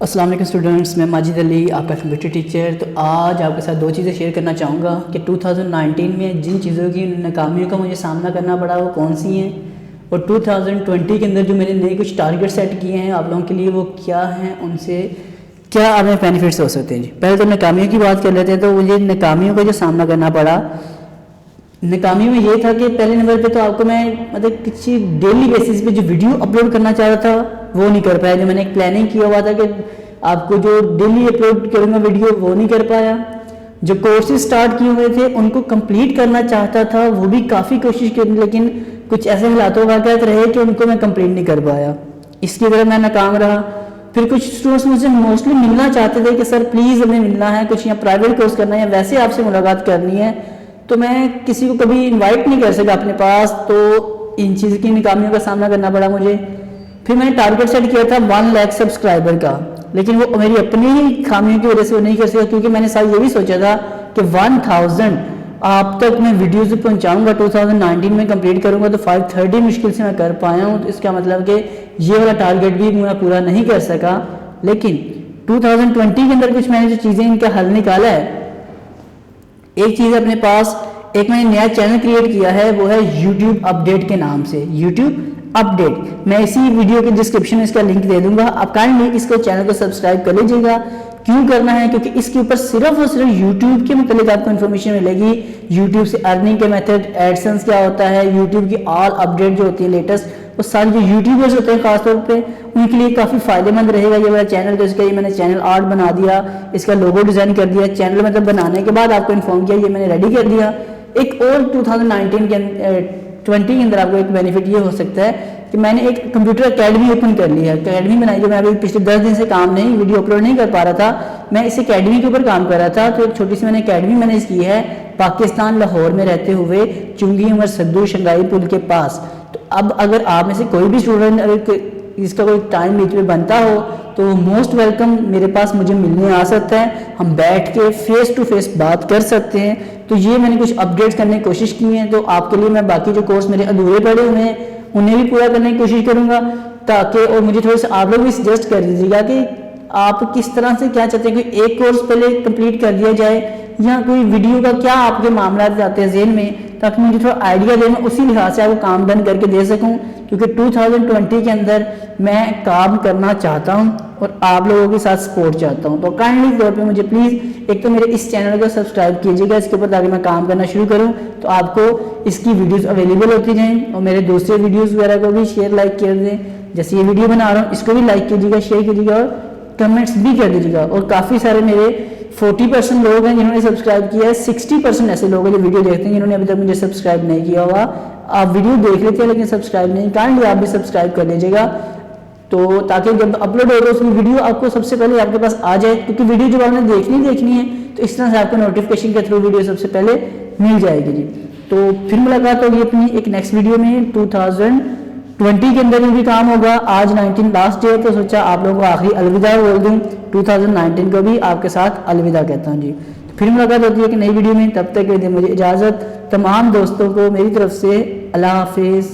अस्सलाम वालेकुम स्टूडेंट्स, मैं माजिद अली आपका कंप्यूटर टीचर। तो आज आपके साथ दो चीज़ें शेयर करना चाहूँगा कि 2019 में जिन चीज़ों की नाकामियों का मुझे सामना करना पड़ा वो कौन सी हैं, और 2020 के अंदर जो मैंने नए कुछ टारगेट सेट किए हैं आप लोगों के लिए वो क्या हैं, उनसे क्या हमें बेनिफिट्स हो सकते हैं। जी पहले तो नाकामियों की बात कर लेते हैं। तो मुझे नाकामियों का जो सामना करना पड़ा, नाकामियों में ये था कि पहले नंबर पे तो आपको मैं मतलब किसी डेली बेसिस पे जो वीडियो अपलोड करना चाह रहा था वो नहीं कर पाया। जो मैंने एक प्लानिंग किया हुआ था कि आपको जो डेली अपलोड करूँगा वीडियो वो नहीं कर पाया। जो कोर्सेज स्टार्ट किए हुए थे उनको कंप्लीट करना चाहता था, वो भी काफ़ी कोशिश की, लेकिन कुछ ऐसे हालातों वाक़यात रहे कि उनको मैं कंप्लीट नहीं कर पाया। इसकी वजह मैं नाकाम रहा। फिर कुछ स्टूडेंट्स मुझसे मोस्टली मिलना चाहते थे कि सर प्लीज़ हमें मिलना है, कुछ या प्राइवेट कोर्स करना है या वैसे आपसे मुलाकात करनी है। तो मैं किसी को कभी इनवाइट नहीं कर सका अपने पास, तो इन चीज़ की नाकामियों का सामना करना पड़ा मुझे। फिर मैंने टारगेट सेट किया था 1 लाख सब्सक्राइबर का, लेकिन वो मेरी अपनी ही खामियों की वजह से वो नहीं कर सका, क्योंकि मैंने साथ ये भी सोचा था कि 1000 आप तक मैं वीडियोज़ पहुंचाऊंगा, 2019 में कंप्लीट करूंगा। तो 530 मुश्किल से मैं कर पाया हूँ। तो इसका मतलब कि ये वाला टारगेट भी मैं पूरा नहीं कर सका। लेकिन 2020 के अंदर कुछ मैंने जो चीज़ें इनका हल निकाला है, एक चीज़ अपने पास, एक मैंने नया चैनल क्रिएट किया है, वो है यूट्यूब अपडेट के नाम से। यूट्यूब अपडेट, मैं इसी वीडियो के डिस्क्रिप्शन में इसका लिंक दे दूंगा। आप काइंडली इसको चैनल को सब्सक्राइब कर लीजिएगा। क्यों करना है? क्योंकि इसके ऊपर सिर्फ और सिर्फ यूट्यूब के मतलब आपको इन्फॉर्मेशन मिलेगी। यूट्यूब से अर्निंग के मेथड, एडसेंस क्या होता है, यूट्यूब की ऑल अपडेट जो होती है लेटेस्ट, वो सारे जो यूट्यूबर्स होते हैं खासतौर पे उनके लिए काफ़ी फायदेमंद रहेगा ये वाला चैनल। तो इसका ये मैंने चैनल आर्ट बना दिया, इसका लोगो डिज़ाइन कर दिया। चैनल मतलब बनाने के बाद आपको इन्फॉर्म किया, ये मैंने रेडी कर दिया। एक और 2019 के 20 के अंदर आपको एक बेनिफिट ये हो सकता है कि मैंने एक कंप्यूटर अकेडमी ओपन कर ली है। अकेडमी बनाई, जो मैं अभी पिछले 10 दिन से काम नहीं, वीडियो अपलोड नहीं कर पा रहा था, मैं इस अकेडमी के ऊपर काम कर रहा था। तो एक छोटी सी मैंने अकेडमी मैनेज की है पाकिस्तान लाहौर में रहते हुए, चुंगी उमर सद्दू शंघाई पुल के पास। तो अब अगर आप में से कोई भी स्टूडेंट अगर इसका कोई टाइम बीच में बनता हो तो मोस्ट वेलकम मेरे पास मुझे मिलने आ सकता है। हम बैठ के फेस टू फेस बात कर सकते हैं। तो ये मैंने कुछ अपडेट्स करने की कोशिश की है। तो आपके लिए मैं बाकी जो कोर्स मेरे अधूरे पड़े हुए हैं उन्हें भी पूरा करने की कोशिश करूंगा, ताकि, और मुझे थोड़ा सा आप लोग भी सजेस्ट कर दीजिएगा कि आप किस तरह से क्या चाहते हैं कि एक कोर्स पहले कंप्लीट कर दिया जाए या कोई वीडियो का क्या आपके मामला आते हैं जेहन में, ताकि मुझे थोड़ा आइडिया दें, मैं उसी लिहाज से आपको काम डन करके दे सकूं। क्योंकि 2020 के अंदर मैं काम करना चाहता हूं और आप लोगों के साथ सपोर्ट चाहता हूं। तो काइंडली तौर पे मुझे प्लीज़ एक तो मेरे इस चैनल को सब्सक्राइब कीजिएगा इसके ऊपर, ताकि मैं काम करना शुरू करूं तो आपको इसकी वीडियोस अवेलेबल होती जाएं। और मेरे दूसरे वीडियोस वगैरह को भी शेयर लाइक कर दें। जैसे ये वीडियो बना रहा हूँ इसको भी लाइक कीजिएगा, शेयर कीजिएगा और कमेंट्स भी कर दीजिएगा। और काफ़ी सारे मेरे 40% लोग हैं जिन्होंने सब्सक्राइब किया है, 60% ऐसे लोग हैं जो वीडियो देखते हैं जिन्होंने अभी तक मुझे सब्सक्राइब नहीं किया हुआ। आप वीडियो देख लेते हैं लेकिन सब्सक्राइब नहीं, काइंडली आप भी सब्सक्राइब कर लीजिएगा, तो ताकि जब अपलोड हो तो उसकी वीडियो आपको सबसे पहले आपके पास आ जाए। क्योंकि वीडियो जब आपने देखनी है तो इस तरह से आपको नोटिफिकेशन के थ्रू वीडियो सबसे पहले मिल जाएगी। जी तो फिर मुलाकात होगी अपनी एक नेक्स्ट वीडियो में। 2020 के अंदर भी काम होगा। आज 19 लास्ट डे है, तो सोचा आप लोगों को आखिरी अलविदा बोल दूं। 2019 को भी आपके साथ अलविदा कहता हूं। जी फिर मुलाकात होती है कि नई वीडियो में, तब तक के लिए मुझे इजाज़त। तमाम दोस्तों को मेरी तरफ से अल्लाह हाफिज़।